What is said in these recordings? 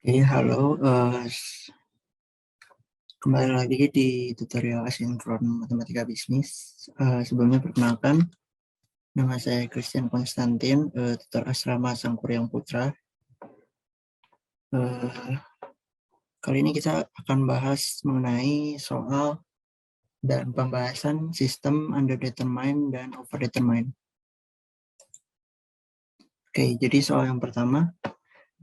Halo, kembali lagi di tutorial asinkron matematika bisnis. Sebelumnya perkenalkan, nama saya Christian Konstantin, tutor asrama Sangkuriang Putra. Kali ini kita akan bahas mengenai soal dan pembahasan sistem underdetermined dan overdetermined. Oke, jadi soal yang pertama,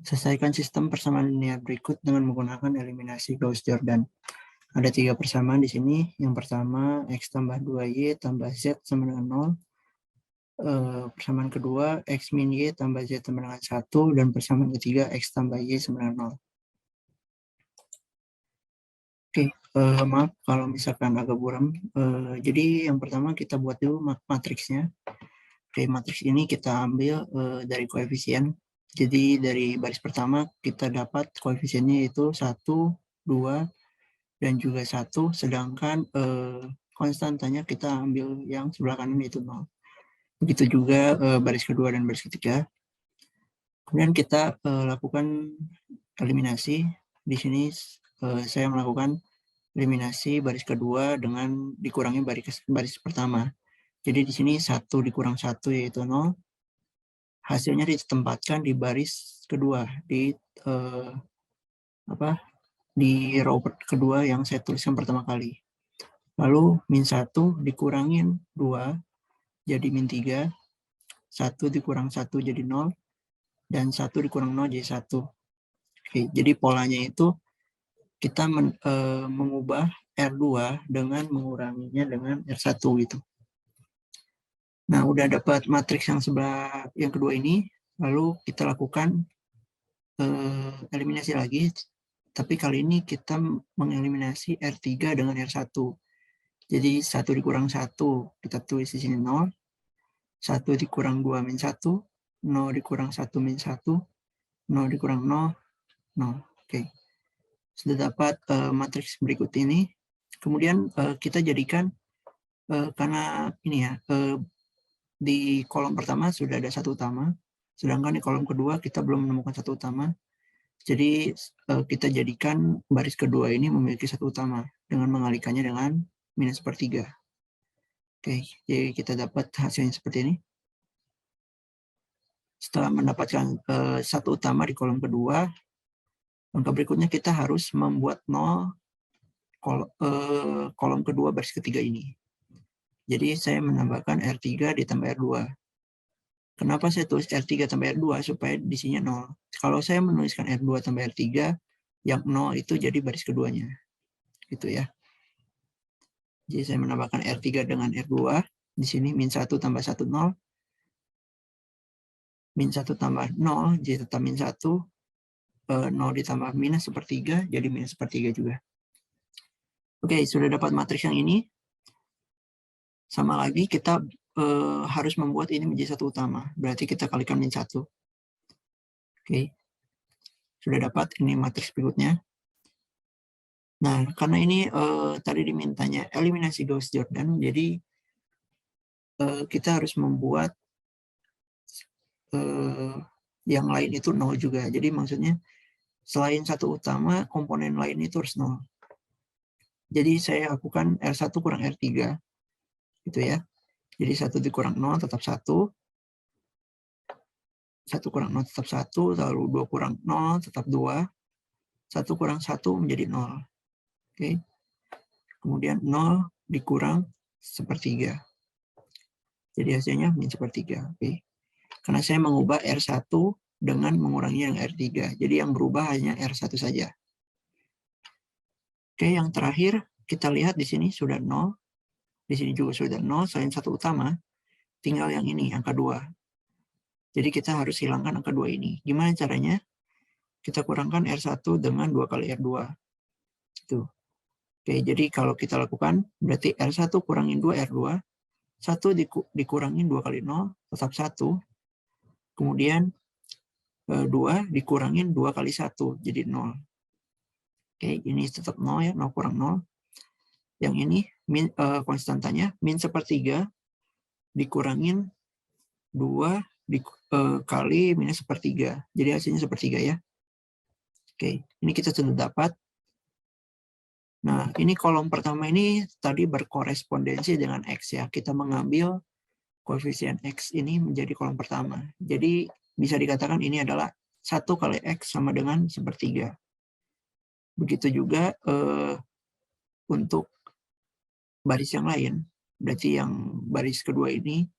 selesaikan sistem persamaan linear berikut dengan menggunakan eliminasi Gauss-Jordan. Ada 3 persamaan di sini. Yang pertama, X tambah 2Y tambah Z sama dengan 0. Persamaan kedua, X min Y tambah Z sama dengan 1. Dan persamaan ketiga, X tambah Y sama dengan 0. Oke, maaf kalau misalkan agak buram. Jadi yang pertama kita buat dulu matriksnya. Oke, matriks ini kita ambil dari koefisien. Jadi dari baris pertama kita dapat koefisiennya itu 1, 2, dan juga 1, sedangkan konstantanya kita ambil yang sebelah kanan yaitu 0. Begitu juga baris kedua dan baris ketiga. Kemudian kita lakukan eliminasi. Di sini saya melakukan eliminasi baris kedua dengan dikurangi baris pertama. Jadi di sini 1 dikurang 1 yaitu 0. Hasilnya ditempatkan di baris kedua, di row kedua yang saya tuliskan pertama kali. Lalu min 1 dikurangin 2 jadi min 3, 1 dikurang 1 jadi 0, dan 1 dikurang 0 jadi 1. Oke, jadi polanya itu kita mengubah R2 dengan menguranginya dengan R1 gitu. Nah, udah dapat matriks yang sebelah yang kedua ini, lalu kita lakukan eliminasi lagi, tapi kali ini kita mengeliminasi R3 dengan R1. Jadi 1 dikurang 1, kita tulis di sini 0, 1 dikurang 2 min 1, 0 dikurang 1 min 1, 0 dikurang 0, 0. Oke. Sudah dapat matriks berikut ini. Kemudian kita jadikan, karena ini ya, di kolom pertama sudah ada satu utama, sedangkan di kolom kedua kita belum menemukan satu utama. Jadi kita jadikan baris kedua ini memiliki satu utama dengan mengalikannya dengan minus sepertiga. Oke, jadi kita dapat hasilnya seperti ini. Setelah mendapatkan satu utama di kolom kedua, langkah berikutnya kita harus membuat 0 kolom kedua baris ketiga ini. Jadi saya menambahkan R3 ditambah R2. Kenapa saya tulis R3 tambah R2? Supaya di sini 0. Kalau saya menuliskan R2 tambah R3, yang 0 itu jadi baris keduanya. Gitu ya. Jadi saya menambahkan R3 dengan R2. Di sini min 1 tambah 1, 0. Min 1 tambah 0, jadi tetap min 1. 0 ditambah minus sepertiga, jadi minus sepertiga juga. Oke, sudah dapat matriks yang ini. Sama lagi kita harus membuat ini menjadi satu utama. Berarti kita kalikan min 1. Oke. Sudah dapat ini matriks berikutnya. Nah, karena ini tadi dimintanya eliminasi Gauss-Jordan, jadi kita harus membuat yang lain itu 0 juga. Jadi maksudnya selain satu utama, komponen lain itu harus 0. Jadi saya lakukan R1 kurang R3. Gitu ya. Jadi 1 dikurang 0 tetap 1. 1 kurang 0 tetap 1. Lalu 2 kurang 0 tetap 2. 1 kurang 1 menjadi 0. Oke. Kemudian 0 dikurang sepertiga. Jadi hasilnya min sepertiga. Oke. Karena saya mengubah R1 dengan mengurangi yang R3. Jadi yang berubah hanya R1 saja. Oke, yang terakhir kita lihat di sini sudah 0. Di sini juga sudah 0. Selain satu utama, tinggal yang ini, angka 2. Jadi kita harus hilangkan angka 2 ini. Gimana caranya? Kita kurangkan R1 dengan 2 kali R2. Itu. Oke, jadi kalau kita lakukan, berarti R1 kurangin 2 R2. 1 dikurangin 2 kali 0, tetap 1. Kemudian 2 dikurangin 2 kali 1, jadi 0. Oke, ini tetap 0 ya, 0 kurang 0. Yang ini konstantanya min sepertiga dikurangin 2 kali minus sepertiga. Jadi hasilnya sepertiga ya. Oke, ini kita sudah dapat. Nah, ini kolom pertama ini tadi berkorespondensi dengan X ya. Kita mengambil koefisien X ini menjadi kolom pertama. Jadi bisa dikatakan ini adalah 1 kali X sama dengan 1/3. Begitu juga untuk baris yang lain. Berarti yang baris kedua ini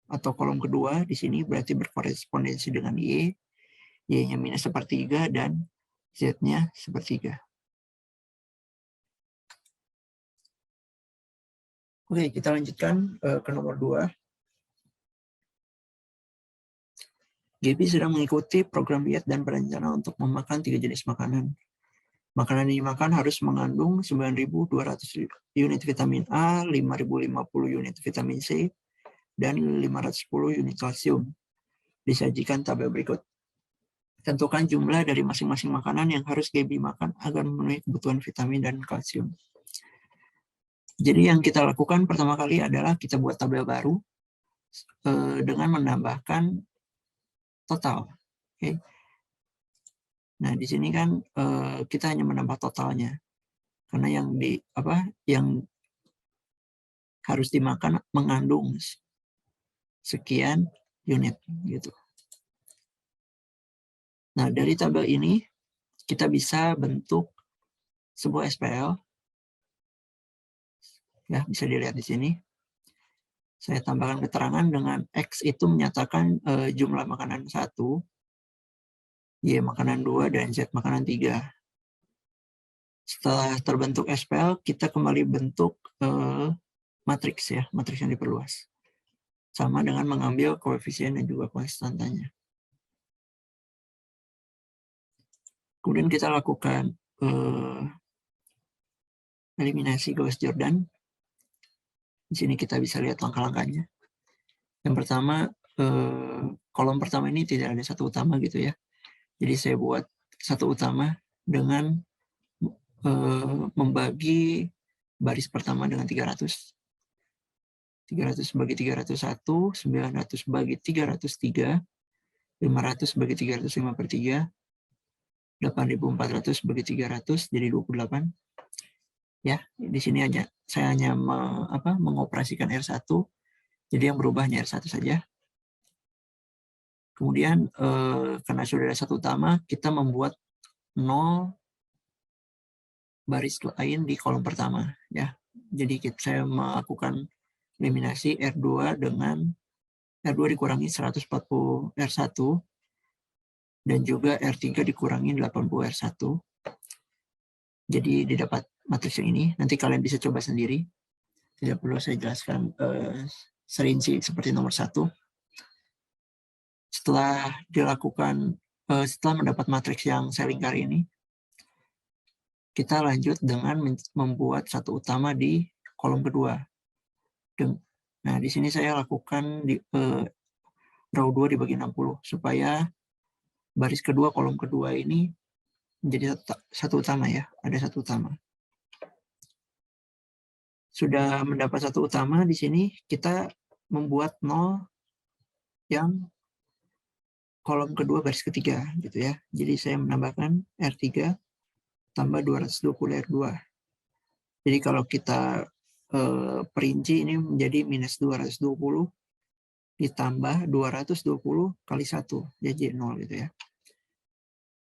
atau kolom kedua di sini berarti berkorespondensi dengan Y. Y-nya minus 1/3 dan Z-nya 1/3. Oke, kita lanjutkan ke nomor 2. Gaby sedang mengikuti program diet dan berencana untuk memakan 3 jenis makanan. Makanan yang dimakan harus mengandung 9.200 unit vitamin A, 5.050 unit vitamin C, dan 510 unit kalsium. Disajikan tabel berikut. Tentukan jumlah dari masing-masing makanan yang harus Gaby makan agar memenuhi kebutuhan vitamin dan kalsium. Jadi yang kita lakukan pertama kali adalah kita buat tabel baru dengan menambahkan total. Okay. Nah, di sini kan kita hanya menambah totalnya. Karena yang harus dimakan mengandung sekian unit gitu. Nah, dari tabel ini kita bisa bentuk sebuah SPL. Ya, bisa dilihat di sini. Saya tambahkan keterangan dengan X itu menyatakan jumlah makanan 1, Y makanan 2, dan Z makanan 3. Setelah terbentuk SPL, kita kembali bentuk matriks ya, matriks yang diperluas. Sama dengan mengambil koefisien dan juga konstantanya. Kemudian kita lakukan eliminasi Gauss-Jordan. Di sini kita bisa lihat langkah-langkahnya. Yang pertama, kolom pertama ini tidak ada satu utama gitu ya. Jadi saya buat satu utama dengan membagi baris pertama dengan 300. 300 bagi 301, 900 bagi 303, 500 bagi 305/3, 8.400 bagi 300 jadi 28. Ya, di sini aja saya hanya mengoperasikan R1. Jadi yang berubah hanya R1 saja. Kemudian karena sudah ada satu utama, kita membuat 0 baris lain di kolom pertama ya. Jadi saya melakukan eliminasi R2 dengan R2 dikurangi 140 R1 dan juga R3 dikurangi 80 R1. Jadi didapat matriks yang ini. Nanti kalian bisa coba sendiri. Tidak perlu saya jelaskan serinci seperti nomor 1. Setelah mendapat matriks yang saya lingkari ini, kita lanjut dengan membuat satu utama di kolom kedua. Nah, di sini saya lakukan di row 2 dibagi 60 supaya baris kedua kolom kedua ini menjadi satu utama ya, ada satu utama. Sudah mendapat satu utama di sini, kita membuat 0 yang kolom kedua baris ketiga gitu ya. Jadi saya menambahkan R3 tambah 220 R2. Jadi kalau kita perinci ini menjadi minus 220 ditambah 220 kali 1 jadi 0 gitu ya.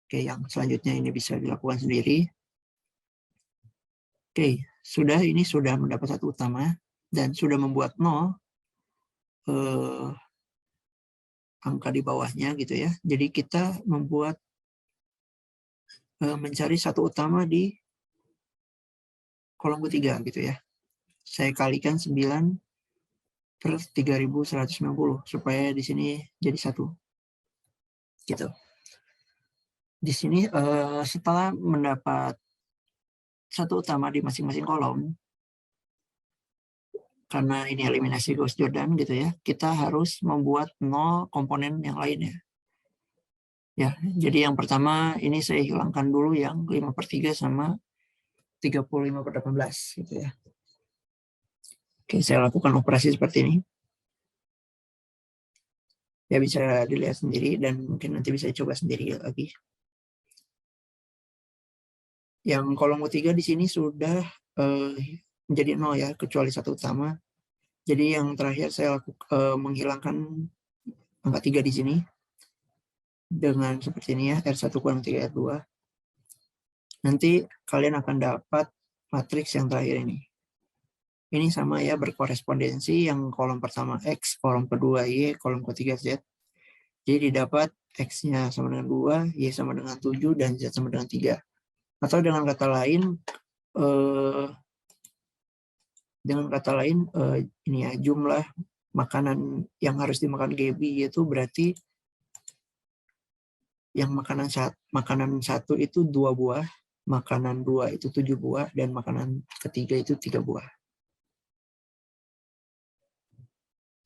Oke, yang selanjutnya ini bisa dilakukan sendiri. Oke, ini sudah mendapat satu utama dan sudah membuat 0 angka di bawahnya gitu ya. Jadi kita membuat mencari satu utama di kolom ketiga gitu ya. Saya kalikan 9/3190 supaya di sini jadi 1. Gitu. Di sini setelah mendapat satu utama di masing-masing kolom, karena ini eliminasi Gauss-Jordan gitu ya, kita harus membuat 0 komponen yang lainnya. Ya, jadi yang pertama ini saya hilangkan dulu yang 5/3 sama 35/18 gitu ya. Oke, saya lakukan operasi seperti ini. Ya bisa dilihat sendiri dan mungkin nanti bisa coba sendiri lagi. Yang kolom ketiga di sini sudah menjadi 0 ya, kecuali satu utama. Jadi yang terakhir saya menghilangkan angka 3 di sini dengan seperti ini ya, R1 kurang 3 R2. Nanti kalian akan dapat matriks yang terakhir ini. Ini sama ya, berkorespondensi, yang kolom pertama X, kolom kedua Y, kolom ketiga Z. Jadi didapat X-nya sama dengan 2, Y sama dengan 7, dan Z sama dengan 3. Atau dengan kata lain, ini ya, jumlah makanan yang harus dimakan Gaby itu berarti yang makanan satu itu 2 buah, makanan 2 itu 7 buah, dan makanan ketiga itu 3 buah.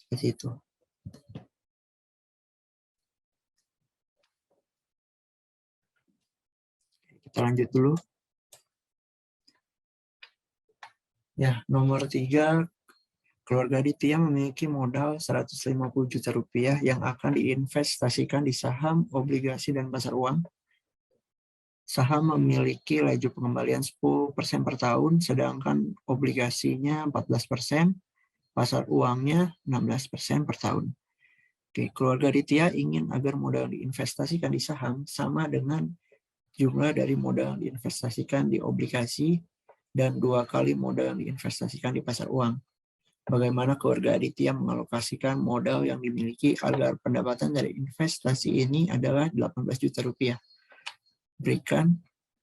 Seperti itu. Kita lanjut dulu. Ya, nomor 3, keluarga Aditya memiliki modal 150 juta rupiah yang akan diinvestasikan di saham, obligasi, dan pasar uang. Saham memiliki laju pengembalian 10% per tahun, sedangkan obligasinya 14%, pasar uangnya 16% per tahun. Oke, keluarga Aditya ingin agar modal diinvestasikan di saham sama dengan jumlah dari modal diinvestasikan di obligasi dan 2 kali modal diinvestasikan di pasar uang. Bagaimana keluarga Aditya mengalokasikan modal yang dimiliki agar pendapatan dari investasi ini adalah 18 juta rupiah? Berikan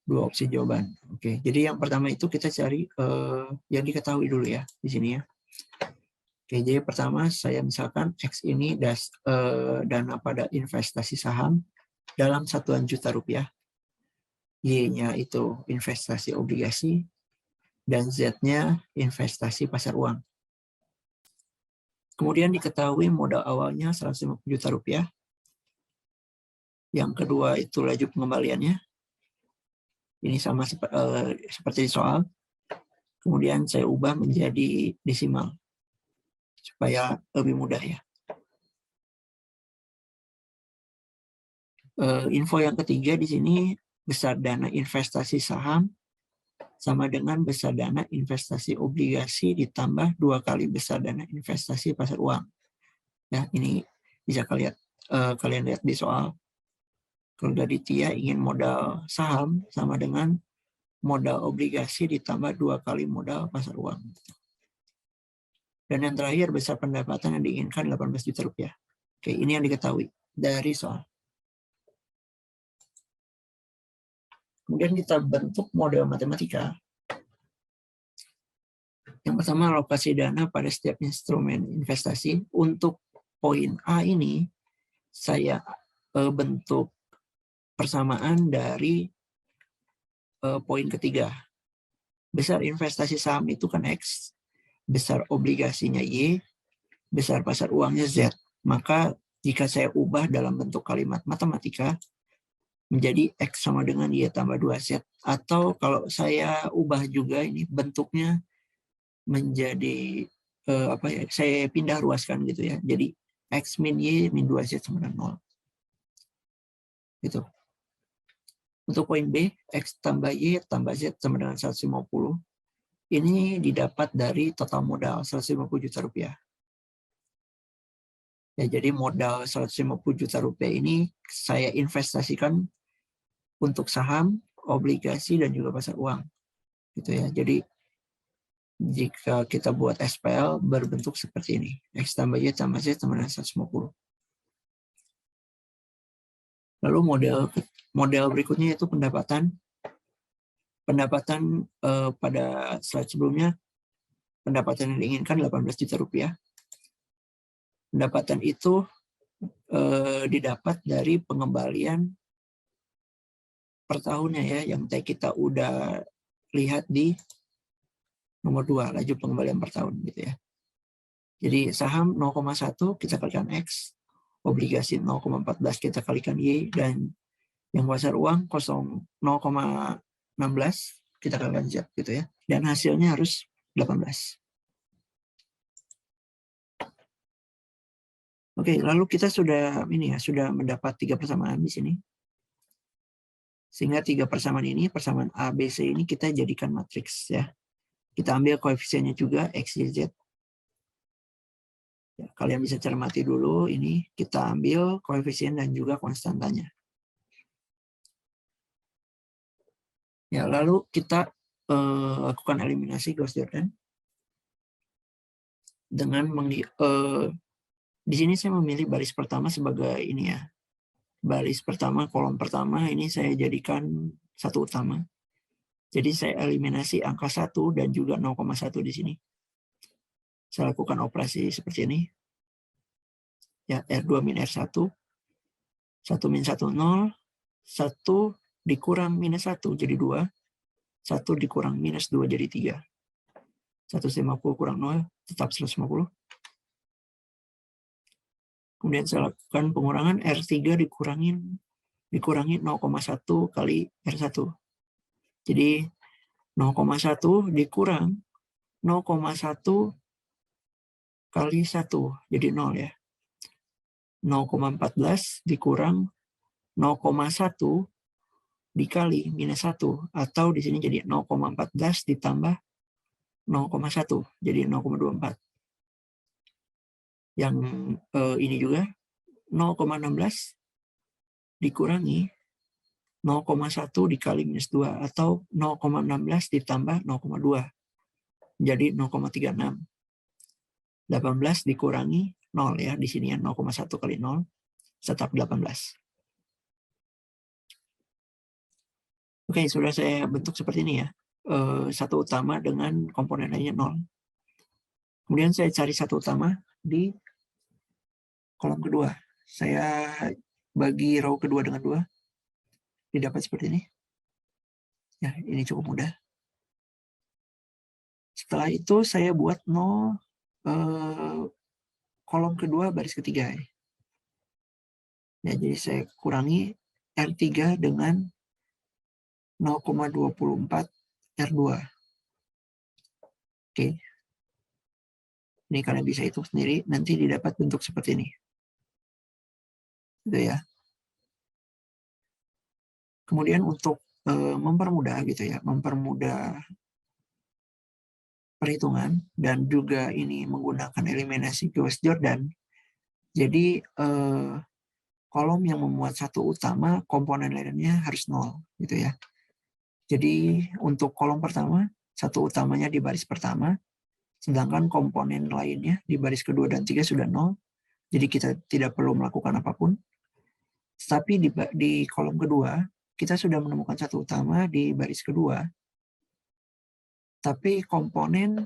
2 opsi jawaban. Oke, jadi yang pertama itu kita cari yang diketahui dulu ya di sini ya. Oke, jadi pertama saya misalkan X ini dana pada investasi saham dalam satuan juta rupiah. Y-nya itu investasi obligasi, dan Z-nya investasi pasar uang. Kemudian diketahui modal awalnya 150 juta rupiah. Yang kedua itu laju pengembaliannya. Ini sama seperti di soal. Kemudian saya ubah menjadi desimal supaya lebih mudah ya. Info yang ketiga di sini, besar dana investasi saham sama dengan besar dana investasi obligasi ditambah 2 kali besar dana investasi pasar uang. Ya, ini bisa kalian lihat di soal. Keluarga Aditya ingin modal saham sama dengan modal obligasi ditambah 2 kali modal pasar uang. Dan yang terakhir, besar pendapatan yang diinginkan 18 juta rupiah. Oke, ini yang diketahui dari soal. Kemudian kita bentuk model matematika. Yang pertama, alokasi dana pada setiap instrumen investasi. Untuk poin A ini, saya bentuk persamaan dari poin ketiga. Besar investasi saham itu kan X, besar obligasinya Y, besar pasar uangnya Z. Maka jika saya ubah dalam bentuk kalimat matematika, menjadi X sama dengan Y tambah 2Z. Atau kalau saya ubah juga ini bentuknya menjadi saya pindah ruaskan gitu ya. Jadi X min Y min 2Z sama dengan 0. Gitu. Untuk poin B, X tambah Y tambah Z sama dengan 150. Ini didapat dari total modal 150 juta rupiah. Ya, jadi modal 150 juta rupiah ini saya investasikan untuk saham, obligasi, dan juga pasar uang. Gitu ya. Jadi jika kita buat SPL berbentuk seperti ini. X tambah Y tambah Z sama dengan 150. Lalu model berikutnya yaitu pendapatan. Pendapatan pada slide sebelumnya, pendapatan yang diinginkan 18 juta rupiah. Pendapatan itu didapat dari pengembalian per tahunnya ya, yang kita udah lihat di nomor 2, laju pengembalian per tahun gitu ya. Jadi saham 0,1 kita kalikan X, obligasi 0,14 kita kalikan Y, dan yang pasar uang 0,16 kita kalikan Z gitu ya. Dan hasilnya harus 18. Oke, lalu kita sudah mendapat 3 persamaan di sini. Sehingga 3 persamaan ini, persamaan A, B, C ini kita jadikan matriks ya. Kita ambil koefisiennya juga X, Y, Z. Ya, kalian bisa cermati dulu, ini kita ambil koefisien dan juga konstantanya. Ya, lalu kita lakukan eliminasi Gauss-Jordan dengan di sini saya memilih baris pertama sebagai ini ya. Baris pertama, kolom pertama ini saya jadikan satu utama. Jadi saya eliminasi angka 1 dan juga 0,1 di sini. Saya lakukan operasi seperti ini. Ya, R2 min R1, 1 min 1, 0, 1 dikurang minus 1 jadi 2, 1 dikurang minus 2 jadi 3. 150 kurang 0, tetap 150. Kemudian saya lakukan pengurangan R3 dikurangi 0,1 kali R1. Jadi 0,1 dikurang 0,1 kali 1, jadi 0 ya. 0,14 dikurang 0,1 dikali minus 1, atau di sini jadi 0,14 ditambah 0,1, jadi 0,24. Yang ini juga 0,16 dikurangi 0,1 dikali minus 2, atau 0,16 ditambah 0,2, jadi 0,36. 18 dikurangi 0 ya, di sini ya 0,1 kali 0, tetap 18. Oke, sudah saya bentuk seperti ini ya. Satu utama dengan komponen lainnya 0. Kemudian saya cari satu utama di kolom kedua. Saya bagi row kedua dengan 2. Didapat seperti ini. Ya, ini cukup mudah. Setelah itu saya buat 0 kolom kedua baris ketiga. Ya, jadi saya kurangi R3 dengan 0,24 R2. Oke. Ini kalian bisa hitung sendiri, nanti didapat bentuk seperti ini. Gitu ya. Kemudian untuk mempermudah gitu ya, mempermudah perhitungan dan juga ini menggunakan eliminasi Gauss-Jordan. Jadi kolom yang memuat satu utama, komponen lainnya harus 0 gitu ya. Jadi untuk kolom pertama, satu utamanya di baris pertama, sedangkan komponen lainnya di baris kedua dan 3 sudah 0. Jadi kita tidak perlu melakukan apapun. Tapi di kolom kedua, kita sudah menemukan satu utama di baris kedua, tapi komponen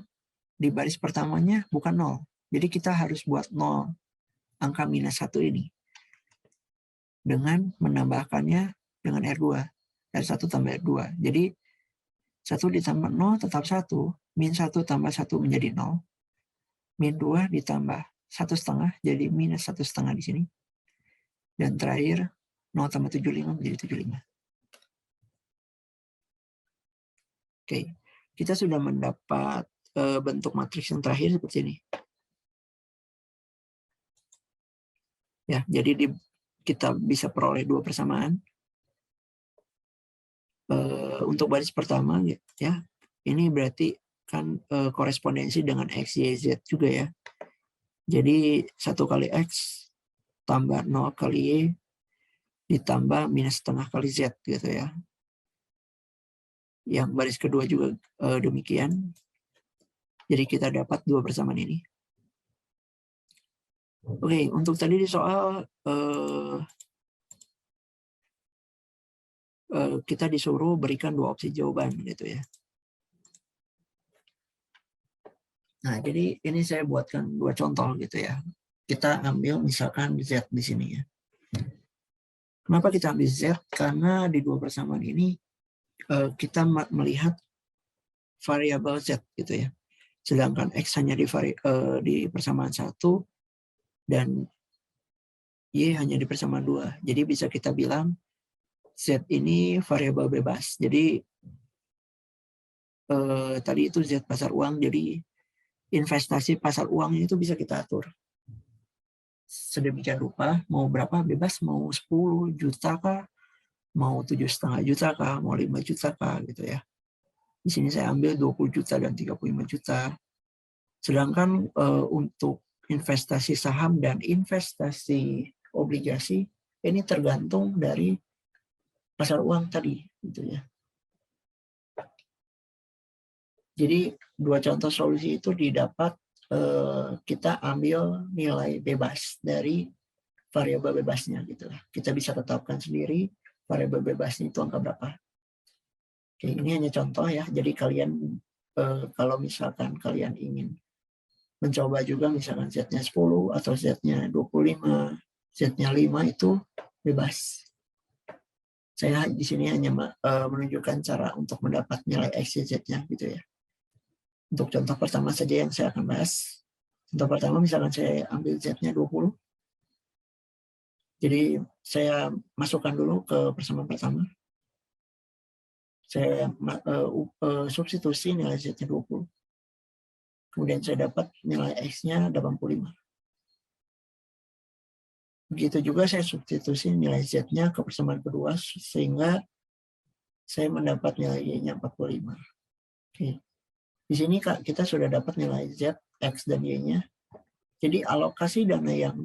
di baris pertamanya bukan 0. Jadi kita harus buat 0, angka minus 1 ini, dengan menambahkannya dengan R2. R1 tambah R2. Jadi 1 ditambah 0 tetap 1, min 1 tambah 1 menjadi 0, min 2 ditambah 1,5 jadi minus 1,5 di sini. Dan terakhir 0 tambah 75 menjadi 75. Oke, kita sudah mendapat bentuk matriks yang terakhir seperti ini. Ya, jadi kita bisa peroleh 2 persamaan. Untuk baris pertama ya, ini berarti kan korespondensi dengan X, Y, Z juga ya. Jadi 1 kali X tambah 0 kali Y ditambah minus setengah kali Z gitu ya. Yang baris kedua juga demikian. Jadi kita dapat 2 persamaan ini. Oke, untuk tadi di soal kita disuruh berikan 2 opsi jawaban gitu ya. Nah, jadi ini saya buatkan 2 contoh gitu ya. Kita ambil misalkan Z di sini ya. Kenapa kita ambil Z? Karena di 2 persamaan ini kita melihat variabel Z gitu ya. Sedangkan X hanya di persamaan 1 dan Y hanya di persamaan 2. Jadi bisa kita bilang Z ini variabel bebas. Jadi tadi itu Z pasar uang, jadi investasi pasar uang itu bisa kita atur sedemikian rupa, mau berapa bebas, mau 10 juta kah, mau 7,5 juta kah, mau 5 juta kah gitu ya. Di sini saya ambil 20 juta dan 35 juta. Sedangkan untuk investasi saham dan investasi obligasi ini tergantung dari pasar uang tadi gitu ya. Jadi dua contoh solusi itu didapat kita ambil nilai bebas dari variabel bebasnya gitu. Kita bisa tetapkan sendiri variabel bebasnya itu angka berapa. Oke, ini hanya contoh ya. Jadi kalian kalau misalkan kalian ingin mencoba juga misalkan Z-nya 10 atau Z-nya 25, Z-nya 5 itu bebas. Saya di sini hanya menunjukkan cara untuk mendapat nilai X, Z-nya gitu ya. Untuk contoh pertama saja yang saya akan bahas. Contoh pertama misalkan saya ambil Z-nya 20. Jadi saya masukkan dulu ke persamaan pertama. Saya substitusi nilai Z-nya 20. Kemudian saya dapat nilai X-nya 85. Begitu juga saya substitusi nilai Z-nya ke persamaan kedua sehingga saya mendapat nilai Y-nya 45. Oke. Di sini kita sudah dapat nilai Z, X, dan Y-nya. Jadi alokasi dana yang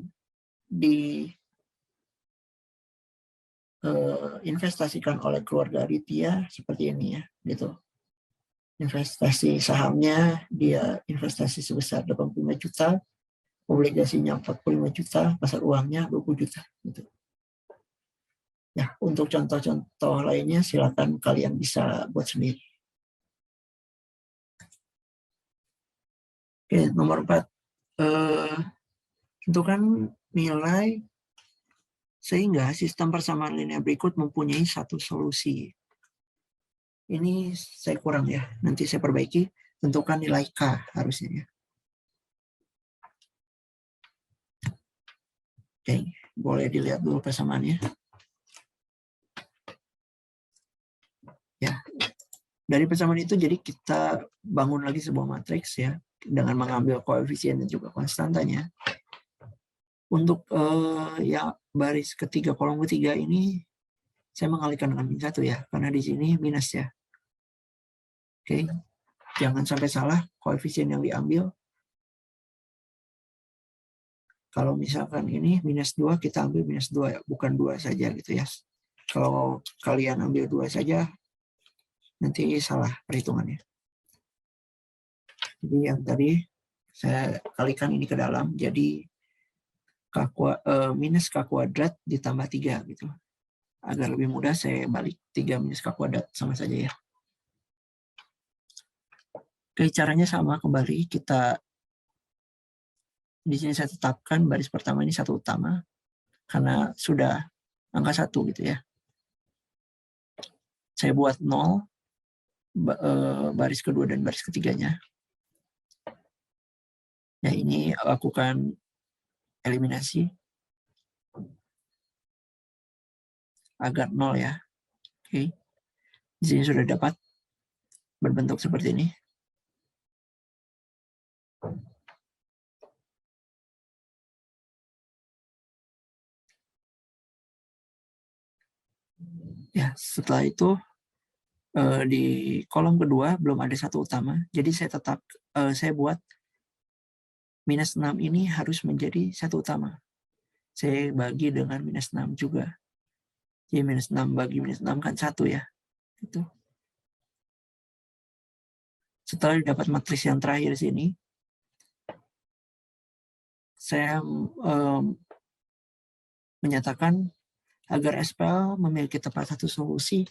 diinvestasikan oleh keluarga Aditya seperti ini ya, gitu. Investasi sahamnya dia investasi sebesar 85 juta, obligasinya 45 juta, pasar uangnya 20 juta. Gitu. Ya, untuk contoh-contoh lainnya silakan kalian bisa buat sendiri. Oke, nomor 4. Tentukan nilai sehingga sistem persamaan linear berikut mempunyai satu solusi. Ini saya kurang ya, nanti saya perbaiki. Tentukan nilai K harusnya ya. Oke, boleh dilihat dulu persamaannya. Ya, dari persamaan itu jadi kita bangun lagi sebuah matriks ya dengan mengambil koefisien dan juga konstantanya. Untuk ya baris ketiga kolom ketiga ini saya mengalihkan dengan min 1 ya karena di sini minus ya. Oke, jangan sampai salah koefisien yang diambil. Kalau misalkan ini minus 2 kita ambil minus 2 ya, bukan 2 saja gitu ya. Kalau kalian ambil 2 saja nanti salah perhitungannya. Jadi yang tadi saya kalikan ini ke dalam, jadi minus K kuadrat ditambah 3 gitu. Agar lebih mudah saya balik 3 minus K kuadrat sama saja ya. Oke, caranya sama kembali, kita di sini saya tetapkan baris pertama ini satu utama karena sudah angka 1 gitu ya. Saya buat 0 baris kedua dan baris ketiganya. Ya, ini lakukan eliminasi agar 0 ya. Oke. Di sini sudah dapat berbentuk seperti ini. Ya, setelah itu di kolom kedua belum ada satu utama. Jadi saya buat minus 6 ini harus menjadi satu utama. Saya bagi dengan minus 6 juga. Jadi minus 6 bagi minus 6 kan 1 ya. Itu. Setelah dapat matriks yang terakhir sini, saya menyatakan agar SPL memiliki tepat satu solusi,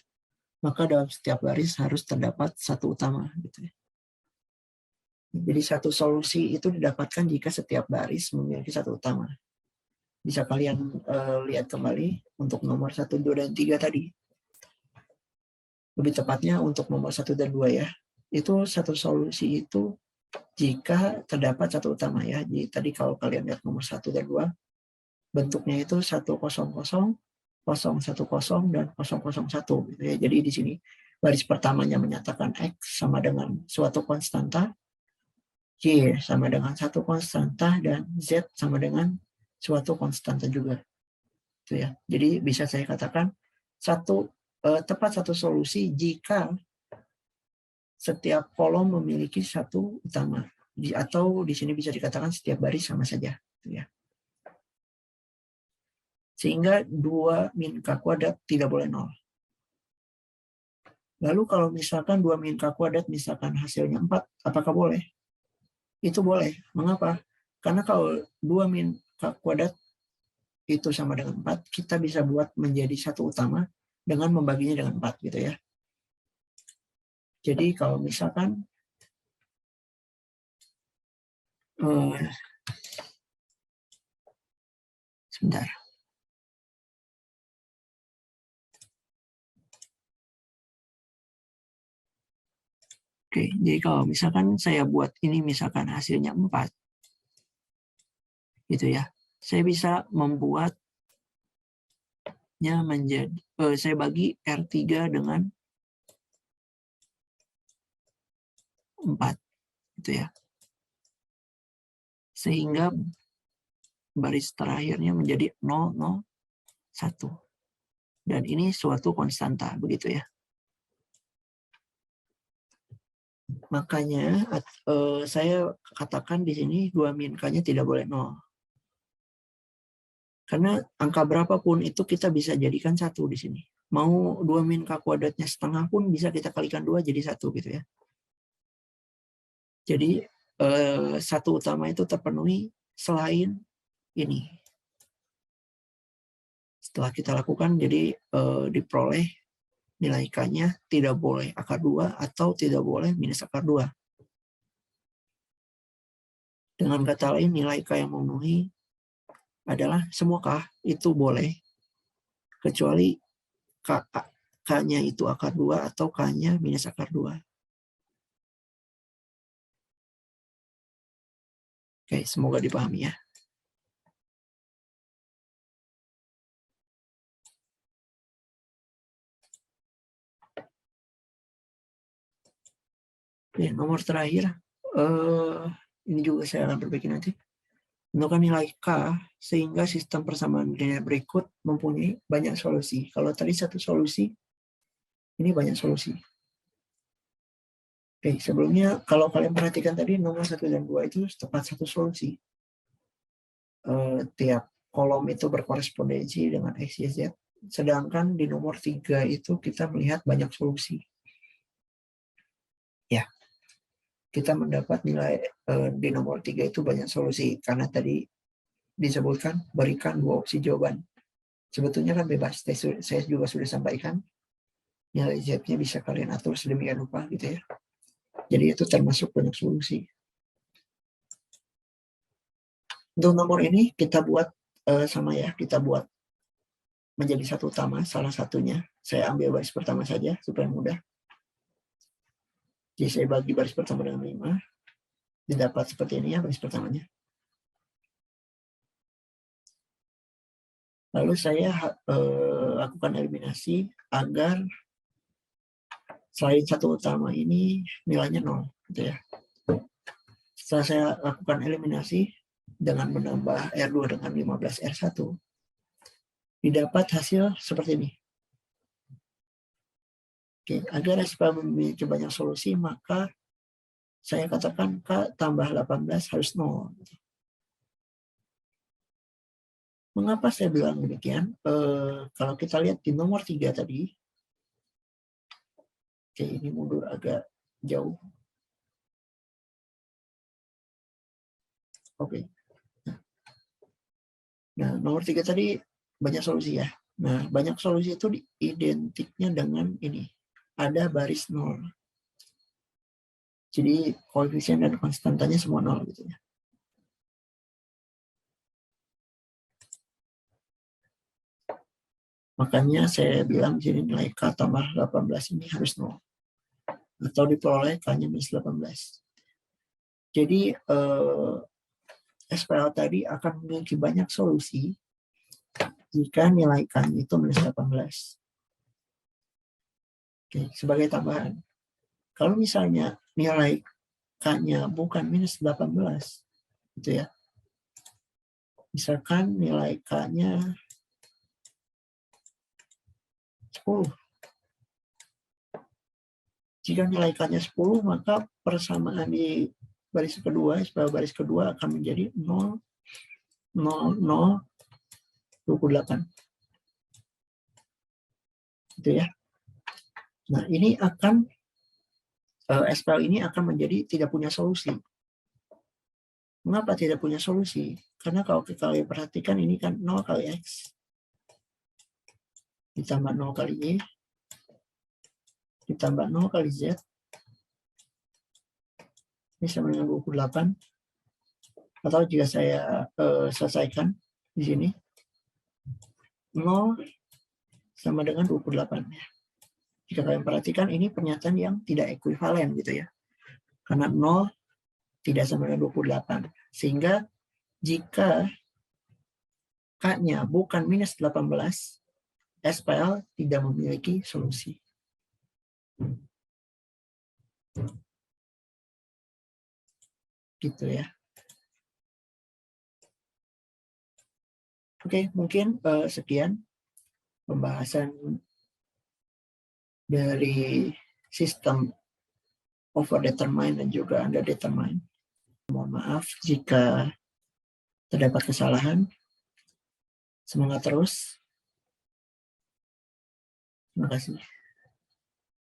maka dalam setiap baris harus terdapat satu utama. Gitu ya. Jadi satu solusi itu didapatkan jika setiap baris memiliki satu utama. Bisa kalian lihat kembali untuk nomor 1, 2, dan 3 tadi. Lebih tepatnya untuk nomor 1 dan 2 ya. Itu satu solusi itu jika terdapat satu utama ya. Jadi tadi kalau kalian lihat nomor 1 dan 2, bentuknya itu 100, 010, dan 001 gitu ya. Jadi di sini baris pertamanya menyatakan X sama dengan suatu konstanta, Y sama dengan satu konstanta, dan Z sama dengan suatu konstanta juga. Itu ya. Jadi bisa saya katakan tepat satu solusi jika setiap kolom memiliki satu utama, atau di sini bisa dikatakan setiap baris sama saja, ya. Sehingga 2 min K kuadrat tidak boleh 0. Lalu kalau misalkan 2 min K kuadrat misalkan hasilnya 4, apakah boleh? Itu boleh. Mengapa? Karena kalau 2 min K kuadrat itu sama dengan 4, kita bisa buat menjadi satu utama dengan membaginya dengan 4 gitu ya. Jadi kalau misalkan sebentar. Oke, jadi kalau misalkan saya buat ini misalkan hasilnya 4, gitu ya. Saya bisa membuatnya menjadi, saya bagi R3 dengan 4, gitu ya. Sehingga baris terakhirnya menjadi 0, 0, 1. Dan ini suatu konstanta, begitu ya. Makanya saya katakan di sini 2 min K-nya tidak boleh 0. Karena angka berapapun itu kita bisa jadikan 1 di sini. Mau 2 min K kuadratnya setengah pun bisa kita kalikan 2 jadi 1 gitu ya. Jadi satu utama itu terpenuhi selain ini. Setelah kita lakukan, jadi diperoleh nilai K-nya tidak boleh akar 2 atau tidak boleh minus akar 2. Dengan kata lain, nilai K yang memenuhi adalah semua K itu boleh, kecuali K-nya itu akar 2 atau K-nya minus akar 2. Oke, semoga dipahami ya. Oke, nomor terakhir, ini juga saya akan perbaiki nanti. Menentukan nilai K sehingga sistem persamaan linear berikut mempunyai banyak solusi. Kalau tadi satu solusi, ini banyak solusi. Oke, sebelumnya kalau kalian perhatikan tadi nomor 1 dan 2 itu tepat satu solusi. Tiap kolom itu berkorespondensi dengan X, Y, Z. Sedangkan di nomor 3 itu kita melihat banyak solusi. Ya, kita mendapat nilai di nomor 3 itu banyak solusi karena tadi disebutkan berikan 2 opsi jawaban. Sebetulnya kan bebas, saya juga sudah sampaikan nilai Z-nya bisa kalian atur sedemikian rupa gitu ya. Jadi itu termasuk banyak solusi. Untuk nomor ini kita buat sama ya, kita buat menjadi satu utama, salah satunya. Saya ambil baris pertama saja supaya mudah. Jadi saya bagi baris pertama dengan 5. Didapat seperti ini ya baris pertamanya. Lalu saya lakukan eliminasi agar selain satu utama ini nilainya 0. Gitu ya. Setelah saya lakukan eliminasi dengan menambah R2 dengan 15 R1, didapat hasil seperti ini. Oke, agar SPA memiliki banyak solusi, maka saya katakan K tambah 18 harus 0. Mengapa saya bilang demikian? Kalau kita lihat di nomor 3 tadi, oke ini mundur agak jauh. Oke. Nah, nomor 3 tadi banyak solusi ya. Nah, banyak solusi itu identiknya dengan ini. Ada baris 0. Jadi koefisien dan konstantanya semua 0 gitu ya. Makanya saya bilang jadi nilai K tambah 18 ini harus 0. Atau diperoleh K-nya minus 18. Jadi SPL tadi akan memiliki banyak solusi jika nilai K-nya itu minus 18. Oke, sebagai tambahan. Kalau misalnya nilai K-nya bukan minus 18, gitu ya. Misalkan nilai K-nya 10. Jika nilai K-nya 10, maka persamaan di baris kedua, SPL baris kedua akan menjadi 0, 0, 0, 28. Gitu ya. Nah, ini akan SPL ini akan menjadi tidak punya solusi. Mengapa tidak punya solusi? Karena kalau kita perhatikan ini kan 0 kali X ditambah 0 kali Y ditambah 0 kali Z ini sama dengan 28. Atau jika saya selesaikan di sini 0 sama dengan 28 ya. Jika kalian perhatikan ini pernyataan yang tidak ekuivalen gitu ya. Karena 0 tidak sama dengan 28. Sehingga jika K-nya bukan minus 18, SPL tidak memiliki solusi. Gitu ya. Oke, mungkin sekian pembahasan dari sistem overdetermine dan juga underdetermine. Mohon maaf jika terdapat kesalahan. Semangat terus. Terima kasih.